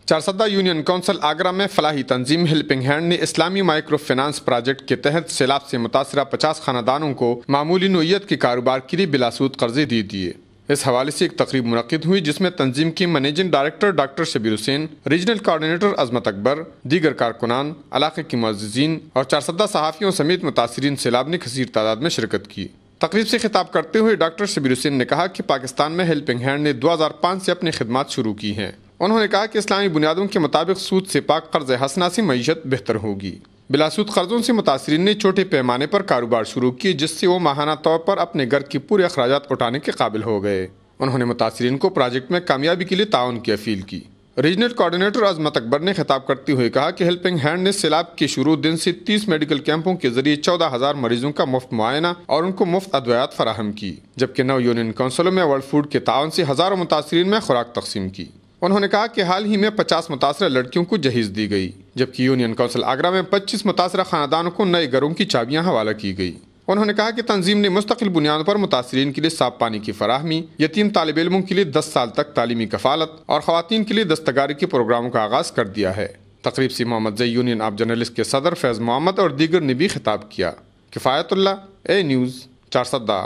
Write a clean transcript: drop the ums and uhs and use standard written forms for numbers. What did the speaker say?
Charsadda union council Agra میں فلاحی تنظیم ہیلپنگ ہینڈ نے اسلامی مائکرو فنانس پروجیکٹ کے تحت سیلاب سے متاثرہ 50 خاندانوں کو معمولی نوعیت کے کاروبار کے لیے بلاسود قرضے دیے۔ اس حوالے سے ایک تقریب منعقد ہوئی جس میں تنظیم کی منیجنگ ڈائریکٹر ڈاکٹر شبیر حسین، ریجنل کوارڈینیٹر عظمت اکبر، دیگر کارکنان، علاقے کے معززین اور چارسدہ صحافیوں سمیت متاثرین سیلاب نے کثیر تعداد میں شرکت کی۔ تقریب سے خطاب کرتے ہوئے ڈاکٹر شبیر حسین نے کہا کہ پاکستان میں ہیلپنگ ہینڈ نے 2005 سے اپنی خدمات شروع کی ہیں۔ انہوں نے کہا کہ اسلامی بنیادوں کے مطابق سود سے پاک قرض حسنہ سے معیشت بہتر ہوگی۔ بلاسود قرضوں سے متاثرین نے چھوٹے پیمانے پر کاروبار شروع کیے جس سے وہ ماہانہ طور پر اپنے گھر کے پورے اخراجات اٹھانے کے قابل ہو گئے۔ انہوں نے متاثرین کو پروجیکٹ میں کامیابی کے لیے تعاون کی اپیل کی۔ ریجنل کوارڈینیٹر عظمت اکبر نے خطاب کرتے ہوئے کہا کہ ہیلپنگ ہینڈ نے سیلاب کے شروع دن سے 30 میڈیکل کیمپوں کے ذریعے 14,000 مریضوں کا مفت معائنہ اور ان کو مفت ادویات فراہم کی، جبکہ 9 یونین کونسلوں میں ورلڈ فوڈ کے تعاون سے ہزاروں متاثرین میں خوراک تقسیم کی۔ انہوں نے کہا کہ حال ہی میں 50 متاثرہ لڑکیوں کو جہیز دی گئی، جبکہ یونین کونسل آگرہ میں 25 متاثرہ خاندانوں کو نئے گھروں کی چابیاں حوالہ کی گئی۔ انہوں نے کہا کہ تنظیم نے مستقل بنیاد پر متاثرین کے لیے صاف پانی کی فراہمی، یتیم طالب علموں کے لیے 10 سال تک تعلیمی کفالت اور خواتین کے لیے دستکاری کے پروگراموں کا آغاز کر دیا ہے۔ تقریب سے محمد زئی یونین آف جرنلسٹ کے صدر فیض محمد اور دیگر نے بھی خطاب کیا۔ کفایت اللہ، اے نیوز، چارسدہ۔